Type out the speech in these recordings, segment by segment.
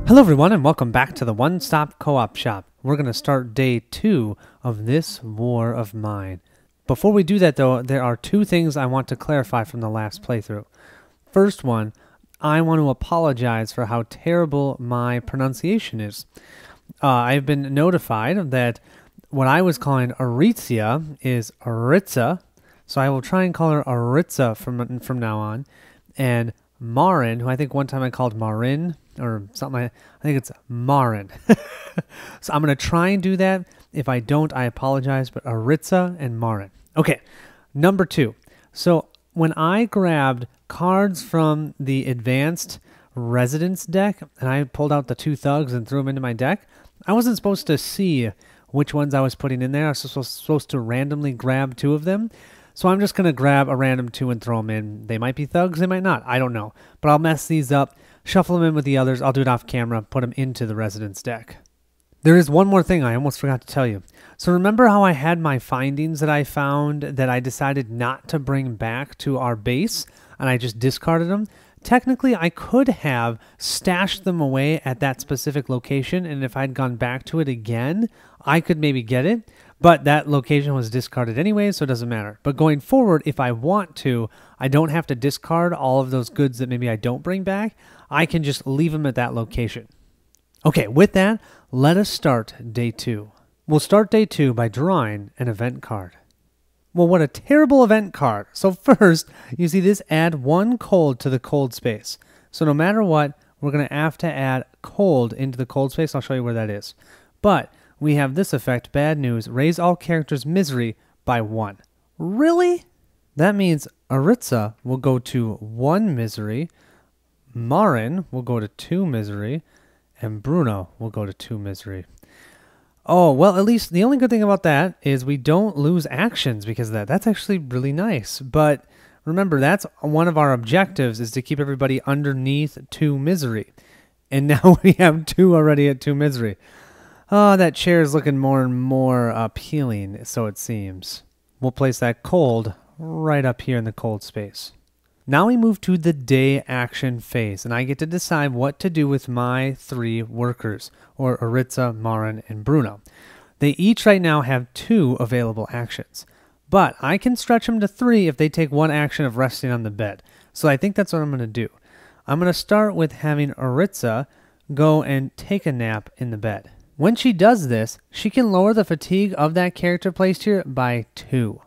Hello everyone and welcome back to the One Stop Co-op Shop. We're going to start day 2 of this war of mine. Before we do that though, there are two things I want to clarify from the last playthrough. First one, I want to apologize for how terrible my pronunciation is. I've been notified that what I was calling Aritzia is Aritza, so I will try and call her Aritza from now on. And Marin, who I think one time I called Marin, or something, I think it's Marin. So I'm going to try and do that. If I don't, I apologize, but Aritza and Marin. Okay, number 2. So when I grabbed cards from the advanced residence deck, and I pulled out the 2 thugs and threw them into my deck, I wasn't supposed to see which ones I was putting in there. I was supposed to randomly grab 2 of them. So I'm just going to grab a random 2 and throw them in. They might be thugs, they might not. I don't know. But I'll mess these up, shuffle them in with the others. I'll do it off camera, put them into the residence deck. There is one more thing I almost forgot to tell you. So remember how I had my findings that I found that I decided not to bring back to our base, and I just discarded them? Technically, I could have stashed them away at that specific location, and if I'd gone back to it again, I could maybe get it. But that location was discarded anyway, so it doesn't matter. But going forward, if I want to, I don't have to discard all of those goods that maybe I don't bring back. I can just leave them at that location. Okay, with that, let us start day 2. We'll start day 2 by drawing an event card. Well, what a terrible event card. So first, you see this add 1 cold to the cold space. So no matter what, we're going to have to add cold into the cold space. I'll show you where that is. But we have this effect, bad news, raise all characters' misery by 1. Really? That means Aritza will go to 1 misery, Marin will go to 2 misery, and Bruno will go to 2 misery. Oh, well, at least the only good thing about that is we don't lose actions because of that. That's actually really nice. But remember, that's one of our objectives, is to keep everybody underneath 2 misery. And now we have 2 already at 2 misery. Oh, that chair is looking more and more appealing, so it seems. We'll place that cold right up here in the cold space. Now we move to the day action phase, and I get to decide what to do with my 3 workers, or Aritza, Marin, and Bruno. They each right now have 2 available actions, but I can stretch them to 3 if they take 1 action of resting on the bed. So I think that's what I'm going to do. I'm going to start with having Aritza go and take a nap in the bed. When she does this, she can lower the fatigue of that character placed here by 2.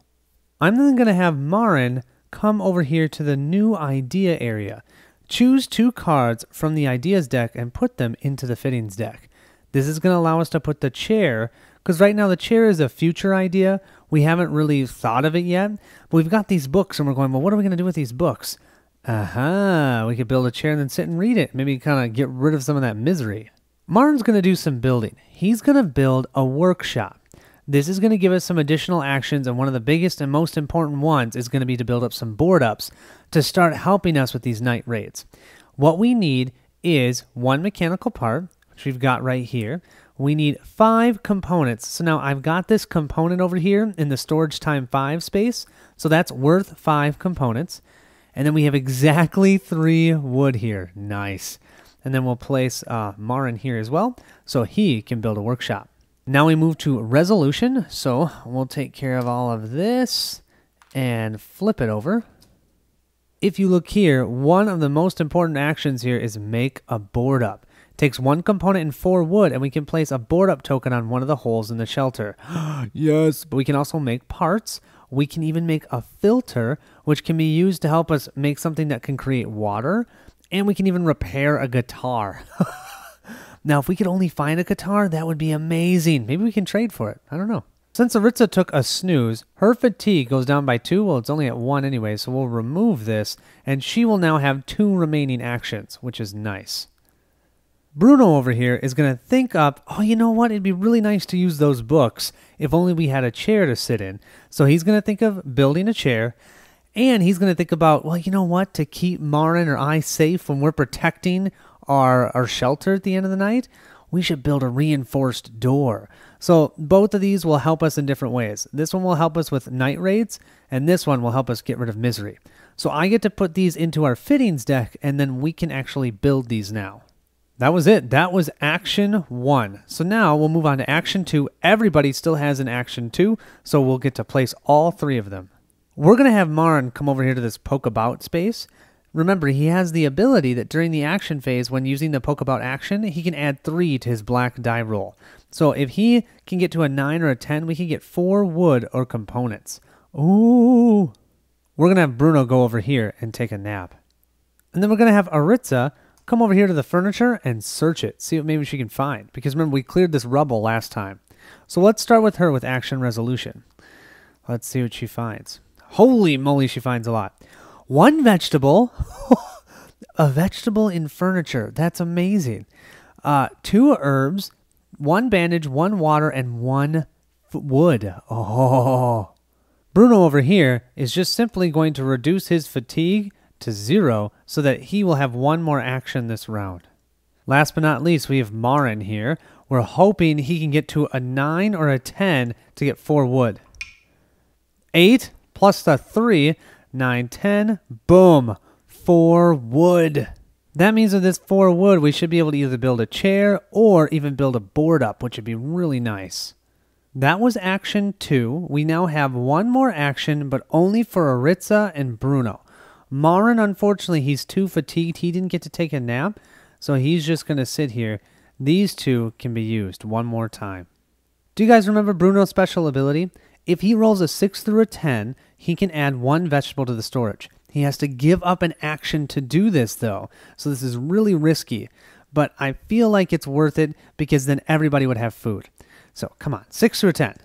I'm then going to have Marin come over here to the new idea area. Choose 2 cards from the ideas deck and put them into the fittings deck. This is going to allow us to put the chair, because right now the chair is a future idea. We haven't really thought of it yet, but we've got these books and we're going, well, what are we going to do with these books? We could build a chair and then sit and read it. Maybe kind of get rid of some of that misery. Marin's going to do some building. He's going to build a workshop. This is going to give us some additional actions, and one of the biggest and most important ones is going to be to build up some board ups to start helping us with these night raids. What we need is 1 mechanical part, which we've got right here. We need 5 components. So now I've got this component over here in the storage time 5 space, so that's worth 5 components. And then we have exactly 3 wood here. Nice. And then we'll place Marin here as well, so he can build a workshop. Now we move to resolution, so we'll take care of all of this and flip it over. If you look here, one of the most important actions here is make a board up. It takes 1 component and 4 wood, and we can place a board up token on one of the holes in the shelter. Yes, but we can also make parts. We can even make a filter, which can be used to help us make something that can create water. And we can even repair a guitar. Now, if we could only find a guitar, that would be amazing. Maybe we can trade for it. I don't know. Since Aritza took a snooze, her fatigue goes down by 2. Well, it's only at 1 anyway, so we'll remove this. And she will now have 2 remaining actions, which is nice. Bruno over here is going to think up, oh, you know what? It'd be really nice to use those books if only we had a chair to sit in. So he's going to think of building a chair. And he's going to think about, well, you know what? To keep Marin or I safe when we're protecting our shelter at the end of the night, we should build a reinforced door. So both of these will help us in different ways. This one will help us with night raids, and this one will help us get rid of misery. So I get to put these into our fittings deck, and then we can actually build these now. That was it. That was action 1. So now we'll move on to action 2. Everybody still has an action 2, so we'll get to place all 3 of them. We're going to have Marin come over here to this poke about space. Remember, he has the ability that during the action phase, when using the poke about action, he can add 3 to his black die roll. So if he can get to a 9 or a 10, we can get 4 wood or components. Ooh! We're going to have Bruno go over here and take a nap. And then we're going to have Aritza come over here to the furniture and search it, see what maybe she can find. Because remember, we cleared this rubble last time. So let's start with her with action resolution. Let's see what she finds. Holy moly, she finds a lot. 1 vegetable. A vegetable in furniture. That's amazing. 2 herbs, 1 bandage, 1 water, and 1 wood. Oh. Bruno over here is just simply going to reduce his fatigue to 0 so that he will have 1 more action this round. Last but not least, we have Marin here. We're hoping he can get to a 9 or a 10 to get 4 wood. 8 plus the 3, 9, 10, boom, 4 wood. That means with this 4 wood, we should be able to either build a chair or even build a board up, which would be really nice. That was action 2. We now have 1 more action, but only for Aritza and Bruno. Marin, unfortunately, he's too fatigued. He didn't get to take a nap, so he's just going to sit here. These 2 can be used 1 more time. Do you guys remember Bruno's special ability? If he rolls a 6 through a 10, he can add 1 vegetable to the storage. He has to give up an action to do this, though, so this is really risky. But I feel like it's worth it because then everybody would have food. So, come on, 6 through a 10.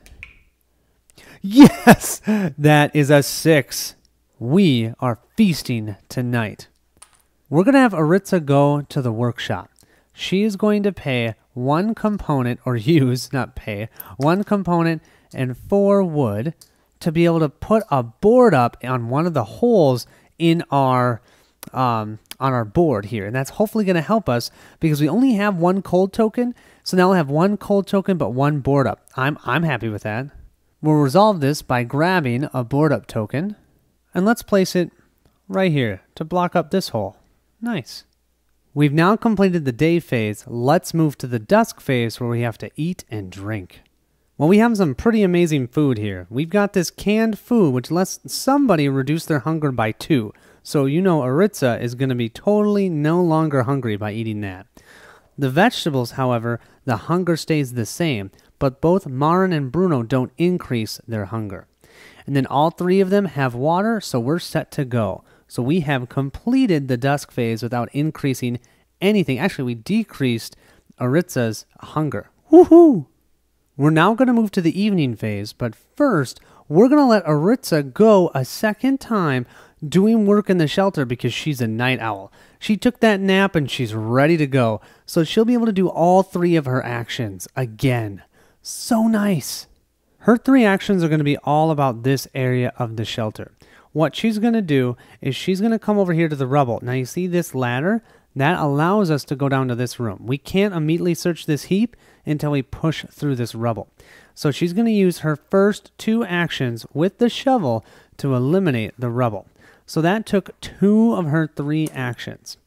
Yes! That is a 6. We are feasting tonight. We're going to have Aritza go to the workshop. She is going to pay 1 component, or use, not pay, 1 component and 4 wood to be able to put a board up on one of the holes in our on our board here. And that's hopefully going to help us because we only have 1 cold token. So now we'll have 1 cold token but 1 board up. I'm happy with that. We'll resolve this by grabbing a board up token. And let's place it right here to block up this hole. Nice. We've now completed the day phase. Let's move to the dusk phase where we have to eat and drink. Well, we have some pretty amazing food here. We've got this canned food, which lets somebody reduce their hunger by 2. So you know Aritza is going to be totally no longer hungry by eating that. The vegetables, however, the hunger stays the same, but both Marin and Bruno don't increase their hunger. And then all 3 of them have water, so we're set to go. So we have completed the dusk phase without increasing anything. Actually, we decreased Aritza's hunger. Woohoo! We're now going to move to the evening phase, but first, we're going to let Aritza go a second time doing work in the shelter because she's a night owl. She took that nap and she's ready to go, so she'll be able to do all 3 of her actions again. So nice! Her 3 actions are going to be all about this area of the shelter. What she's going to do is she's going to come over here to the rubble. Now you see this ladder? That allows us to go down to this room. We can't immediately search this heap until we push through this rubble. So she's going to use her first 2 actions with the shovel to eliminate the rubble. So that took 2 of her 3 actions.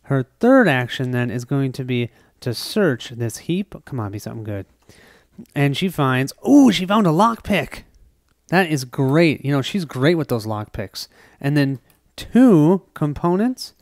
Her 3rd action then is going to be to search this heap. Come on, be something good. And she finds, ooh, she found a lockpick. That is great. You know, she's great with those lockpicks. And then 2 components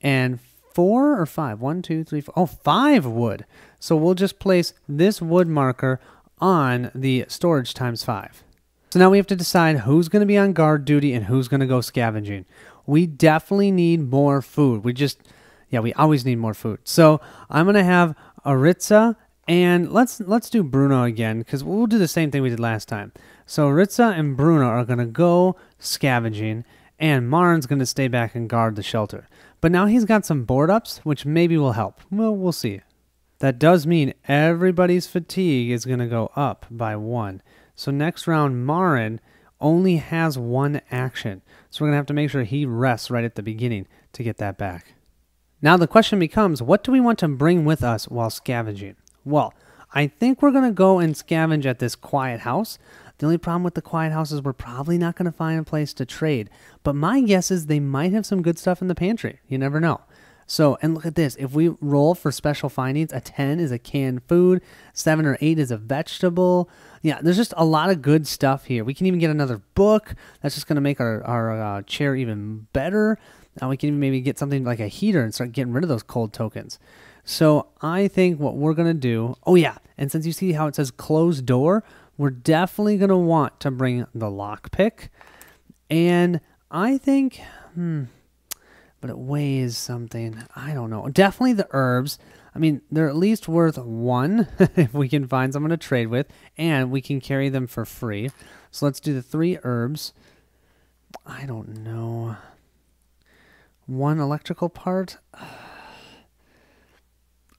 and 4 or 5? 1, 2, 3, 4. Oh, 5 wood. So we'll just place this wood marker on the storage times 5. So now we have to decide who's going to be on guard duty and who's going to go scavenging. We definitely need more food. We always need more food. So I'm going to have Aritza and let's do Bruno again because we'll do the same thing we did last time. So Aritza and Bruno are going to go scavenging and Marin's going to stay back and guard the shelter. But now he's got some board ups, which maybe will help. Well, we'll see. That does mean everybody's fatigue is going to go up by 1. So next round, Marin only has 1 action. So we're going to have to make sure he rests right at the beginning to get that back. Now the question becomes, what do we want to bring with us while scavenging? Well, I think we're going to go and scavenge at this quiet house. The only problem with the quiet house is we're probably not going to find a place to trade. But my guess is they might have some good stuff in the pantry. You never know. So, and look at this. If we roll for special findings, a 10 is a canned food, 7 or 8 is a vegetable. Yeah, there's just a lot of good stuff here. We can even get another book. That's just going to make our chair even better. We can even maybe get something like a heater and start getting rid of those cold tokens. So I think what we're going to do, oh yeah, and since you see how it says closed door, we're definitely going to want to bring the lockpick. And I think, but it weighs something. I don't know. Definitely the herbs. I mean, they're at least worth 1 if we can find someone to trade with, and we can carry them for free. So let's do the 3 herbs. I don't know. 1 electrical part.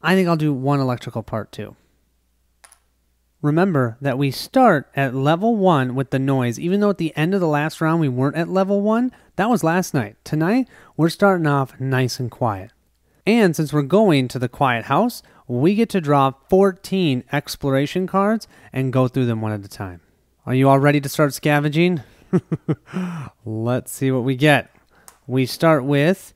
I think I'll do 1 electrical part too. Remember that we start at level 1 with the noise. Even though at the end of the last round we weren't at level 1, that was last night. Tonight, we're starting off nice and quiet. And since we're going to the quiet house, we get to draw 14 exploration cards and go through them one at a time. Are you all ready to start scavenging? Let's see what we get. We start with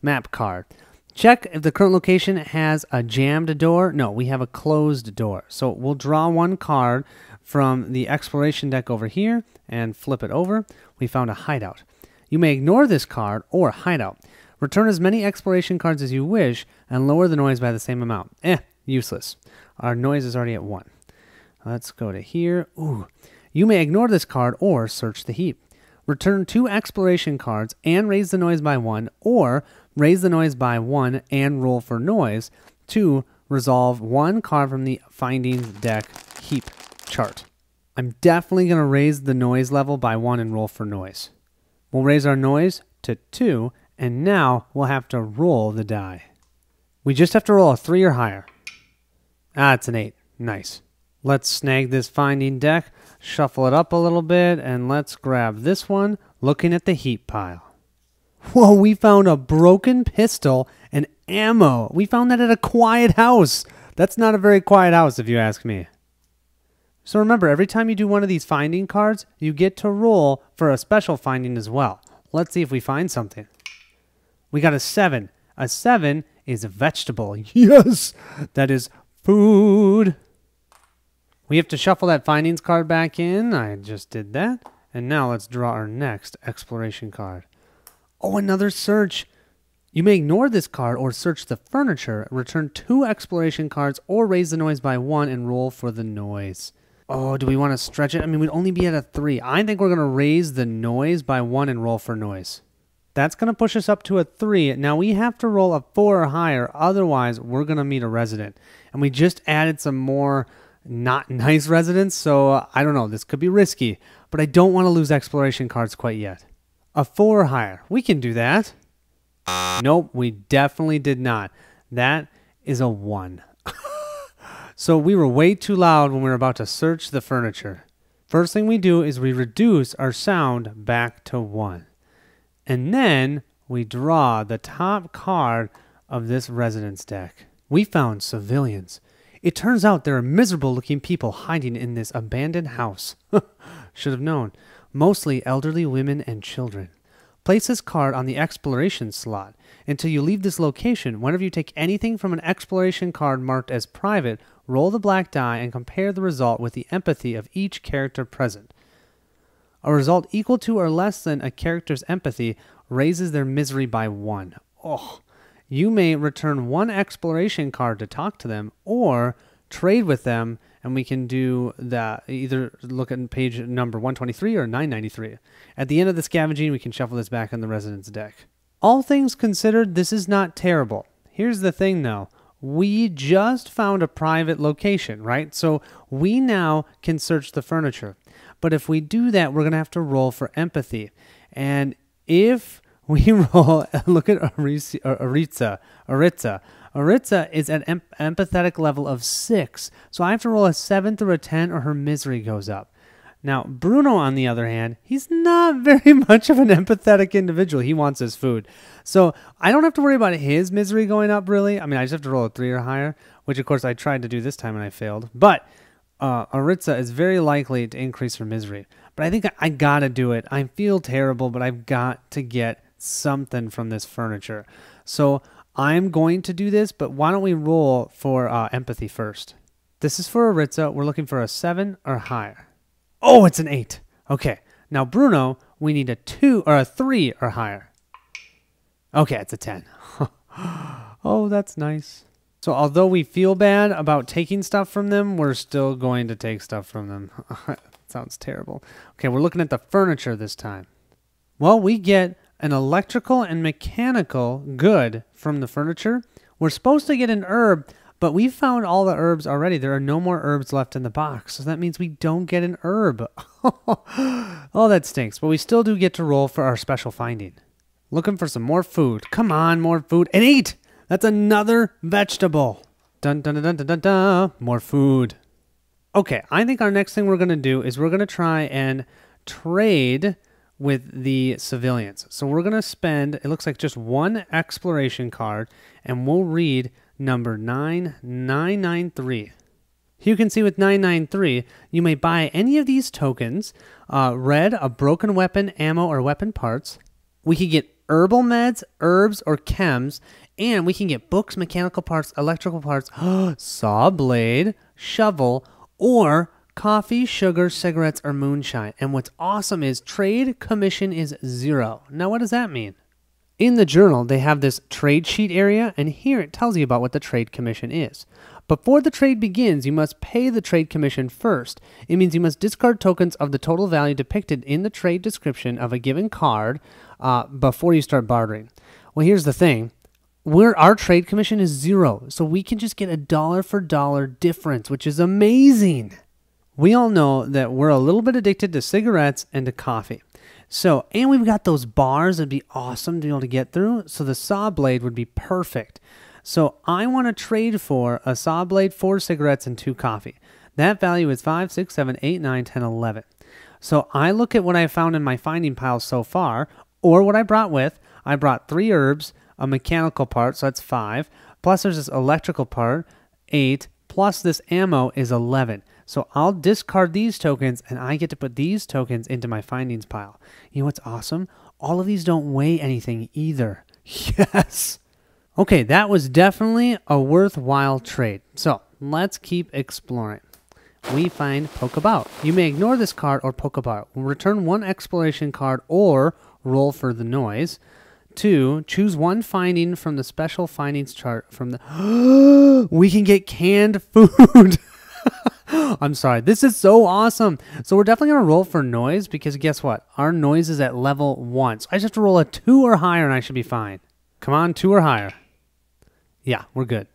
map card. Check if the current location has a jammed door. No, we have a closed door. So we'll draw 1 card from the exploration deck over here and flip it over. We found a hideout. You may ignore this card or hideout. Return as many exploration cards as you wish and lower the noise by the same amount. Useless. Our noise is already at 1. Let's go to here. Ooh. You may ignore this card or search the heap. Return 2 exploration cards and raise the noise by 1, or raise the noise by 1 and roll for noise to resolve 1 card from the findings deck heap chart. I'm definitely going to raise the noise level by 1 and roll for noise. We'll raise our noise to 2, and now we'll have to roll the die. We just have to roll a 3 or higher. It's an 8. Nice. Let's snag this finding deck, shuffle it up a little bit, and let's grab this one, looking at the heap pile. Whoa, we found a broken pistol and ammo. We found that at a quiet house. That's not a very quiet house, if you ask me. So remember, every time you do one of these finding cards, you get to roll for a special finding as well. Let's see if we find something. We got a 7. A 7 is a vegetable. Yes, that is food. We have to shuffle that findings card back in. I just did that. And now let's draw our next exploration card. Oh, another search. You may ignore this card or search the furniture. Return 2 exploration cards or raise the noise by 1 and roll for the noise. Oh, do we want to stretch it? I mean, we'd only be at a 3. I think we're going to raise the noise by 1 and roll for noise. That's going to push us up to a 3. Now we have to roll a 4 or higher. Otherwise, we're going to meet a resident. And we just added some more not nice residents, so I don't know. This could be risky, but I don't want to lose exploration cards quite yet. A 4 or higher. We can do that. Nope, we definitely did not. That is a 1. So we were way too loud when we were about to search the furniture. First thing we do is we reduce our sound back to 1. And then we draw the top card of this residence deck. We found civilians. It turns out there are miserable-looking people hiding in this abandoned house. Should have known. Mostly elderly women and children. Place this card on the exploration slot. Until you leave this location, whenever you take anything from an exploration card marked as private, roll the black die and compare the result with the empathy of each character present. A result equal to or less than a character's empathy raises their misery by 1. Oh. You may return 1 exploration card to talk to them or trade with them, and we can do that. Either look at page number 123 or 993. At the end of the scavenging, we can shuffle this back in the residence deck. All things considered, this is not terrible. Here's the thing, though. We just found a private location, right? So we now can search the furniture. But if we do that, we're going to have to roll for empathy. And if we roll, look at Aritza. Aritza is at empathetic level of 6. So I have to roll a 7 through a 10 or her misery goes up. Now, Bruno, on the other hand, he's not very much of an empathetic individual. He wants his food. So I don't have to worry about his misery going up, really. I mean, I just have to roll a 3 or higher, which, of course, I tried to do this time and I failed. But Aritza is very likely to increase her misery. But I think I got to do it. I feel terrible, but I've got to get something from this furniture. So I'm going to do this, but why don't we roll for empathy first? This is for Aritza. We're looking for a 7 or higher. Oh, it's an 8. Okay. Now, Bruno, we need a 2 or a 3 or higher. Okay, it's a 10. Oh, that's nice. So although we feel bad about taking stuff from them, we're still going to take stuff from them. Sounds terrible. Okay, we're looking at the furniture this time. Well, we get an electrical and mechanical good from the furniture. We're supposed to get an herb, but we found all the herbs already. There are no more herbs left in the box, so that means we don't get an herb. Oh, that stinks, but we still do get to roll for our special finding. Looking for some more food. Come on, more food. An 8! That's another vegetable. Dun dun dun dun dun dun. More food. Okay, I think our next thing we're going to do is we're going to try and trade with the civilians. So we're going to spend, it looks like just one exploration card, and we'll read number 9993. You can see with 993, you may buy any of these tokens. Red, a broken weapon, ammo, or weapon parts. We can get herbal meds, herbs, or chems, and we can get books, mechanical parts, electrical parts, saw blade, shovel, or coffee, sugar, cigarettes, or moonshine. And what's awesome is trade commission is 0. Now, what does that mean? In the journal, they have this trade sheet area, and here it tells you about what the trade commission is. Before the trade begins, you must pay the trade commission first. It means you must discard tokens of the total value depicted in the trade description of a given card before you start bartering. Well, here's the thing. Our trade commission is 0, so we can just get a dollar for dollar difference, which is amazing. We all know that we're a little bit addicted to cigarettes and to coffee. So, and we've got those bars that'd be awesome to be able to get through, so the saw blade would be perfect. So I want to trade for a saw blade, 4 cigarettes, and 2 coffee. That value is 5, 6, 7, 8, 9, 10, 11. So I look at what I found in my finding pile so far, or what I brought with. I brought 3 herbs, a mechanical part, so that's 5, plus there's this electrical part, 8, plus this ammo is 11. So I'll discard these tokens, and I get to put these tokens into my findings pile. You know what's awesome? All of these don't weigh anything either. Yes! Okay, that was definitely a worthwhile trade. So let's keep exploring. We find Poke About. You may ignore this card or Poke About. Return 1 exploration card or roll for the noise. 2, choose 1 finding from the special findings chart from the... We can get canned food! I'm sorry. This is so awesome. So we're definitely going to roll for noise because guess what? Our noise is at level 1. So I just have to roll a 2 or higher and I should be fine. Come on, 2 or higher. Yeah, we're good.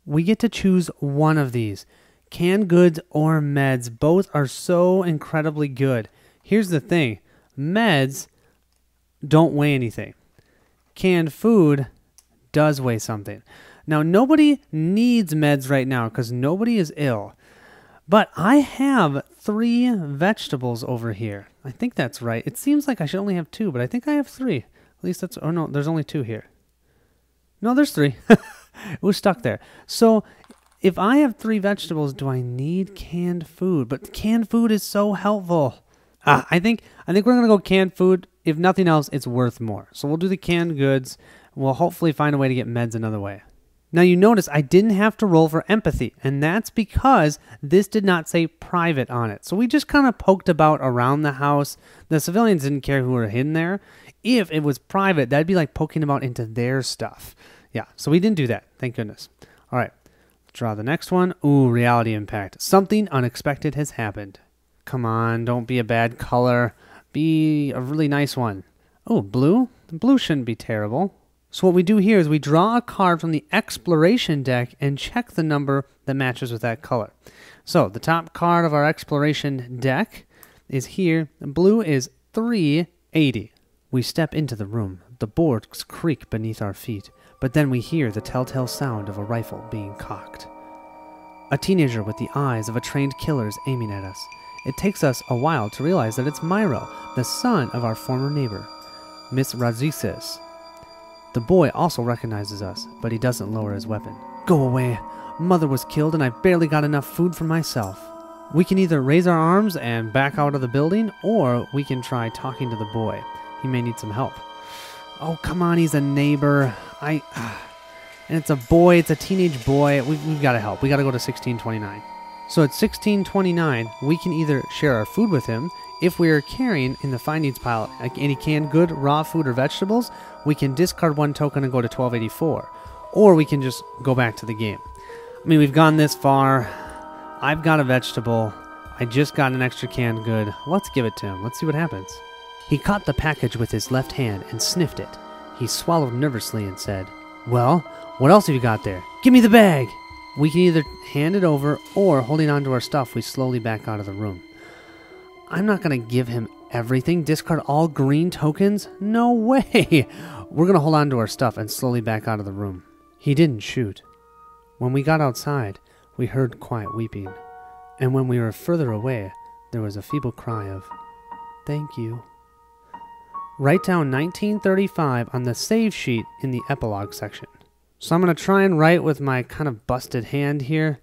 We get to choose one of these. Canned goods or meds. Both are so incredibly good. Here's the thing. Meds don't weigh anything. Canned food does weigh something. Now, nobody needs meds right now because nobody is ill. But I have 3 vegetables over here. I think that's right. It seems like I should only have 2, but I think I have 3. At least that's... Oh, no, there's only 2 here. No, there's 3. It was stuck there. So if I have 3 vegetables, do I need canned food? But canned food is so helpful. I think we're going to go canned food. If nothing else, it's worth more. So we'll do the canned goods. We'll hopefully find a way to get meds another way. Now you notice I didn't have to roll for empathy, and that's because this did not say private on it. So we just kind of poked about around the house. The civilians didn't care who were hidden there. If it was private, that'd be like poking about into their stuff. Yeah, so we didn't do that. Thank goodness. All right, draw the next one. Ooh, reality impact. Something unexpected has happened. Come on, don't be a bad color. Be a really nice one. Oh, blue? Blue shouldn't be terrible. So what we do here is we draw a card from the exploration deck and check the number that matches with that color. So the top card of our exploration deck is here. Blue is 380. We step into the room. The boards creak beneath our feet, but then we hear the telltale sound of a rifle being cocked. A teenager with the eyes of a trained killer is aiming at us. It takes us a while to realize that it's Myro, the son of our former neighbor, Miss Razisis. The boy also recognizes us, but he doesn't lower his weapon. Go away. Mother was killed and I've barely got enough food for myself. We can either raise our arms and back out of the building, or we can try talking to the boy. He may need some help. Oh, come on, he's a neighbor. And it's a boy, it's a teenage boy. We've got to help. We got to go to 1629. So at 1629, we can either share our food with him. If we are carrying in the findings pile like any canned good, raw food, or vegetables, we can discard 1 token and go to 1284. Or we can just go back to the game. I mean, we've gone this far. I've got a vegetable. I just got an extra canned good. Let's give it to him. Let's see what happens. He caught the package with his left hand and sniffed it. He swallowed nervously and said, "Well, what else have you got there? Give me the bag!" We can either hand it over or, holding on to our stuff, we slowly back out of the room. I'm not going to give him everything. Discard all green tokens? No way! We're going to hold on to our stuff and slowly back out of the room. He didn't shoot. When we got outside, we heard quiet weeping. And when we were further away, there was a feeble cry of, "Thank you." Write down 1935 on the save sheet in the epilogue section. So I'm going to try and write with my kind of busted hand here.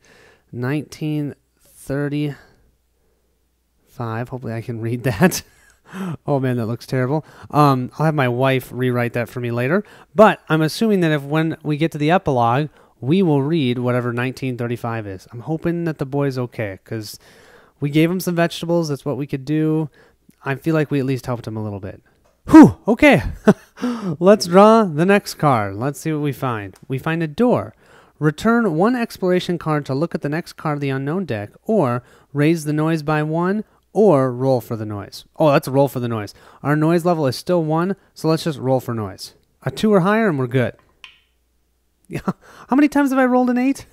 1935. Hopefully I can read that. Oh man, that looks terrible. I'll have my wife rewrite that for me later. But I'm assuming that if when we get to the epilogue, we will read whatever 1935 is. I'm hoping that the boy's okay, because we gave him some vegetables. That's what we could do. I feel like we at least helped him a little bit. Whew, okay. Let's draw the next card. Let's see what we find. We find a door. Return 1 exploration card to look at the next card of the unknown deck, or raise the noise by 1, or roll for the noise. Oh, let's roll for the noise. Our noise level is still 1, so let's just roll for noise. A 2 or higher and we're good. Yeah. How many times have I rolled an 8?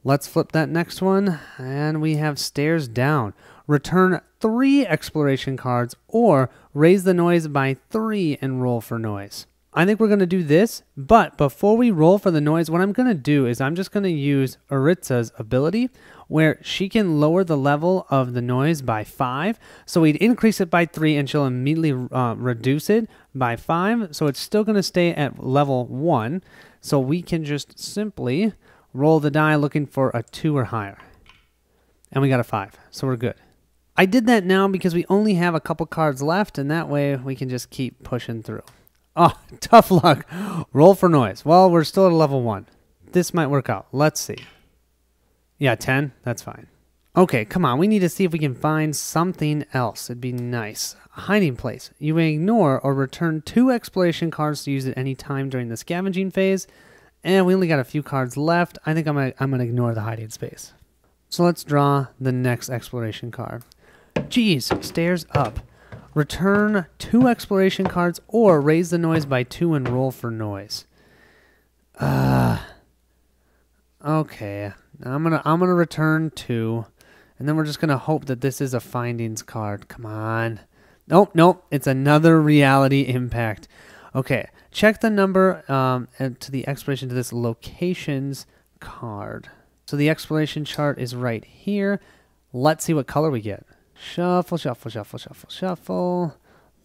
Let's flip that next one, and we have stairs down. Return 3 exploration cards, or raise the noise by 3 and roll for noise. I think we're going to do this, but before we roll for the noise, what I'm going to do is I'm just going to use Aritza's ability, where she can lower the level of the noise by 5. So we'd increase it by 3, and she'll immediately reduce it by 5. So it's still going to stay at level 1. So we can just simply roll the die looking for a 2 or higher. And we got a 5, so we're good. I did that now because we only have a couple cards left, and that way we can just keep pushing through. Oh, tough luck. Roll for noise. Well, we're still at a level 1. This might work out. Let's see. Yeah, 10. That's fine. Okay, come on. We need to see if we can find something else. It'd be nice. A hiding place. You may ignore or return 2 exploration cards to use at any time during the scavenging phase. And we only got a few cards left. I think I'm gonna ignore the hiding space. So let's draw the next exploration card. Jeez, stairs up. Return 2 exploration cards or raise the noise by 2 and roll for noise. Okay. I'm gonna return 2, and then we're just gonna hope that this is a findings card. Come on. Nope. It's another reality impact. Okay. Check the number to the exploration to this locations card. So the exploration chart is right here. Let's see what color we get. Shuffle, shuffle, shuffle, shuffle, shuffle.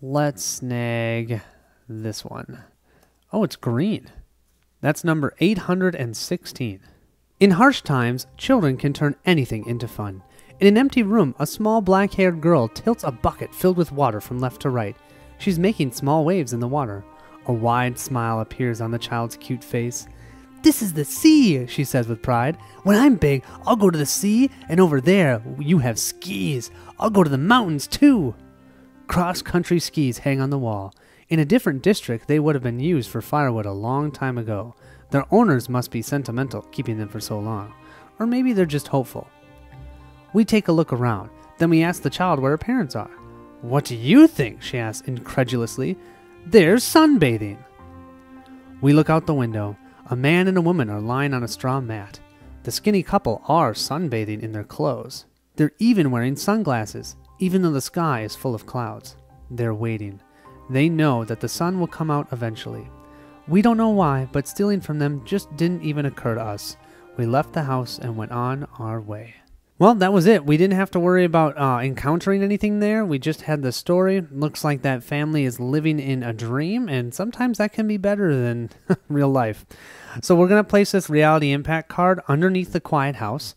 Let's snag this one. Oh, it's green. That's number 816. In harsh times, children can turn anything into fun. In an empty room, a small black-haired girl tilts a bucket filled with water from left to right. She's making small waves in the water. A wide smile appears on the child's cute face. "This is the sea," she says with pride. "When I'm big, I'll go to the sea, and over there, you have skis. I'll go to the mountains, too." Cross-country skis hang on the wall. In a different district, they would have been used for firewood a long time ago. Their owners must be sentimental, keeping them for so long. Or maybe they're just hopeful. We take a look around. Then we ask the child where her parents are. "What do you think?" she asks incredulously. "They're sunbathing." We look out the window. A man and a woman are lying on a straw mat. The skinny couple are sunbathing in their clothes. They're even wearing sunglasses, even though the sky is full of clouds. They're waiting. They know that the sun will come out eventually. We don't know why, but stealing from them just didn't even occur to us. We left the house and went on our way. Well, that was it. We didn't have to worry about encountering anything there. We just had the story. Looks like that family is living in a dream, and sometimes that can be better than real life. So we're going to place this reality impact card underneath the quiet house.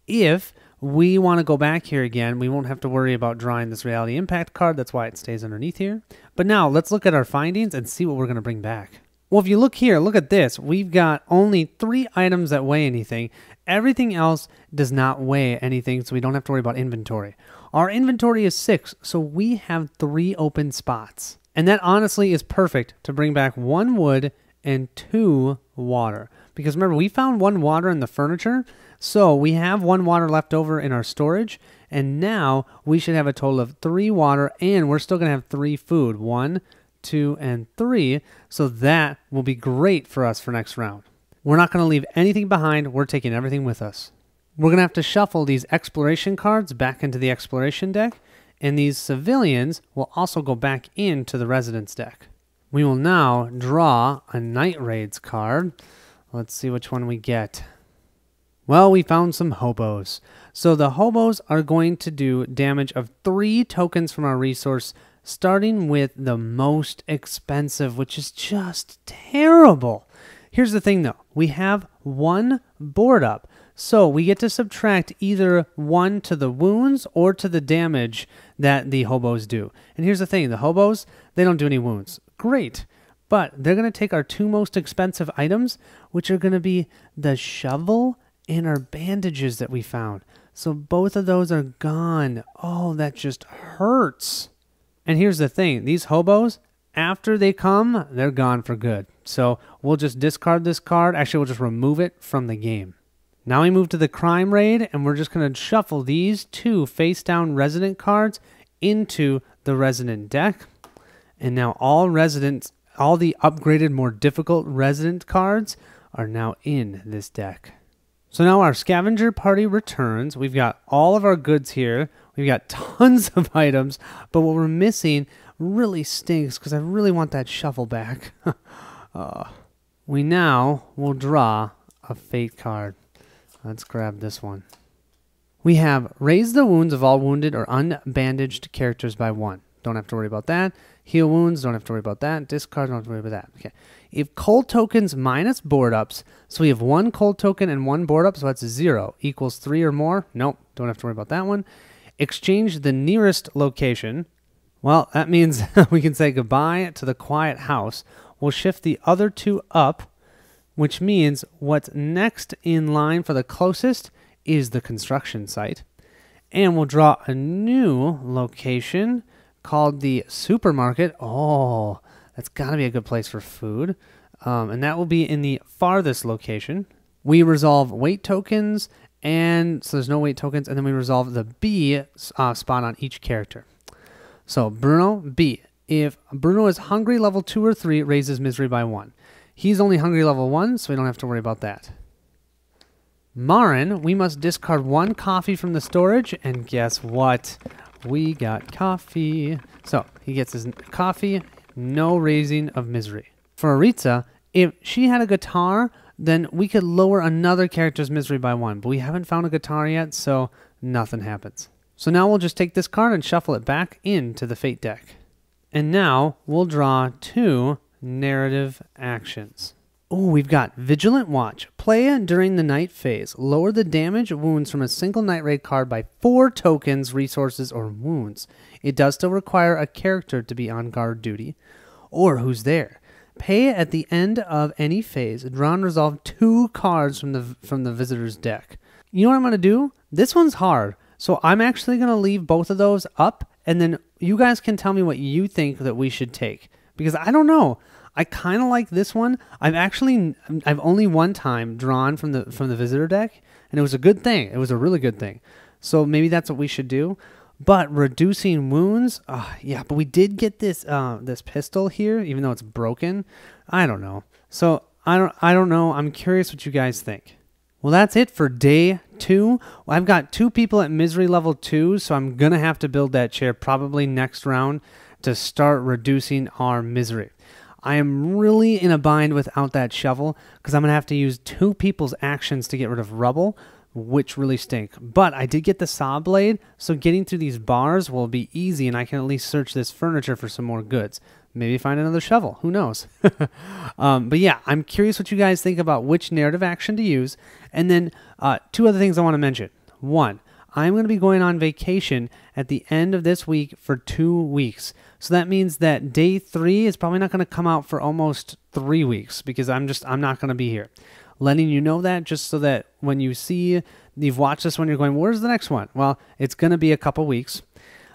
If we want to go back here again, we won't have to worry about drawing this reality impact card. That's why it stays underneath here. But now let's look at our findings and see what we're going to bring back. Well, if you look here, look at this. We've got only 3 items that weigh anything. Everything else does not weigh anything, so we don't have to worry about inventory. Our inventory is 6, so we have 3 open spots. And that honestly is perfect to bring back 1 wood and 2 water. Because remember, we found 1 water in the furniture, so we have 1 water left over in our storage, and now we should have a total of 3 water, and we're still going to have 3 food. 1, 2, and 3, so that will be great for us for next round. We're not going to leave anything behind. We're taking everything with us. We're going to have to shuffle these exploration cards back into the exploration deck, and these civilians will also go back into the residence deck. We will now draw a night raids card. Let's see which one we get. Well, we found some hobos. So the hobos are going to do damage of 3 tokens from our resource, starting with the most expensive, which is just terrible. Here's the thing though, we have 1 board up, so we get to subtract either 1 to the wounds or to the damage that the hobos do. And here's the thing, the hobos, they don't do any wounds. Great, but they're going to take our 2 most expensive items, which are going to be the shovel and our bandages that we found. So both of those are gone. Oh, that just hurts. And here's the thing, these hobos, after they come, they're gone for good. So we'll just discard this card. Actually, we'll just remove it from the game. Now we move to the crime raid, and we're just going to shuffle these 2 face-down resident cards into the resident deck. And now all the upgraded, more difficult resident cards are now in this deck. So now our scavenger party returns. We've got all of our goods here. We've got tons of items, but what we're missing really stinks because I really want that shovel back. We now will draw a fate card. Let's grab this one. We have raise the wounds of all wounded or unbandaged characters by 1. Don't have to worry about that. Heal wounds, don't have to worry about that. Discard, don't have to worry about that. Okay. If cold tokens minus board ups, so we have 1 cold token and 1 board up, so that's 0, equals 3 or more. Nope, don't have to worry about that one. Exchange the nearest location. Well, that means we can say goodbye to the quiet house. We'll shift the other 2 up, which means what's next in line for the closest is the construction site. And we'll draw a new location called the supermarket. Oh, that's got to be a good place for food. And that will be in the farthest location. We resolve weight tokens, and so there's no weight tokens, and then we resolve the B spot on each character. So Bruno, B. If Bruno is hungry level 2 or 3, raises misery by 1. He's only hungry level 1, so we don't have to worry about that. Marin, we must discard 1 coffee from the storage, and guess what? We got coffee. So he gets his coffee, no raising of misery. For Aritza, if she had a guitar, then we could lower another character's misery by 1, but we haven't found a guitar yet, so nothing happens. So now we'll just take this card and shuffle it back into the fate deck. And now we'll draw 2 narrative actions. Oh, we've got Vigilant Watch. Play during the night phase. Lower the damage wounds from a single night raid card by 4 tokens, resources, or wounds. It does still require a character to be on guard duty, or who's there. Pay at the end of any phase. Draw and resolve 2 cards from the visitor's deck. You know what I'm going to do? This one's hard, so I'm actually going to leave both of those up, and then you guys can tell me what you think that we should take, because I don't know. I kind of like this one. I've only one time drawn from the visitor deck, and it was a good thing. It was a really good thing. So maybe that's what we should do. But reducing wounds, yeah. But we did get this this pistol here, even though it's broken. I don't know. So I don't know. I'm curious what you guys think. Well, that's it for day 2. I've got 2 people at misery level 2, so I'm gonna have to build that chair probably next round to start reducing our misery. I am really in a bind without that shovel because I'm going to have to use 2 people's actions to get rid of rubble, which really stink. But I did get the saw blade, so getting through these bars will be easy, and I can at least search this furniture for some more goods. Maybe find another shovel. Who knows? But yeah, I'm curious what you guys think about which narrative action to use. And then 2 other things I want to mention. 1, I'm going to be going on vacation at the end of this week for 2 weeks. So that means that day 3 is probably not going to come out for almost 3 weeks because I'm not going to be here. Letting you know that just so that when you see you've watched this one, you're going, where's the next one? Well, it's going to be a couple weeks.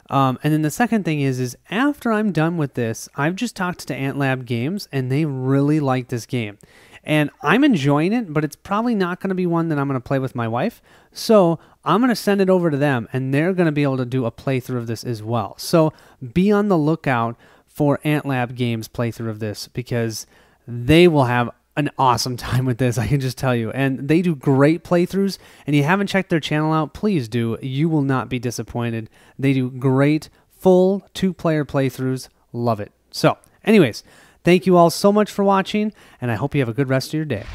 And then the second thing is after I'm done with this, I've just talked to AntLab Games and they really like this game. And I'm enjoying it, but it's probably not going to be one that I'm going to play with my wife. So I'm going to send it over to them and they're going to be able to do a playthrough of this as well. So be on the lookout for AntLab Games playthrough of this because they will have an awesome time with this, I can just tell you. And they do great playthroughs, and you haven't checked their channel out, please do. You will not be disappointed. They do great full 2-player playthroughs. Love it. So anyways, thank you all so much for watching, and I hope you have a good rest of your day.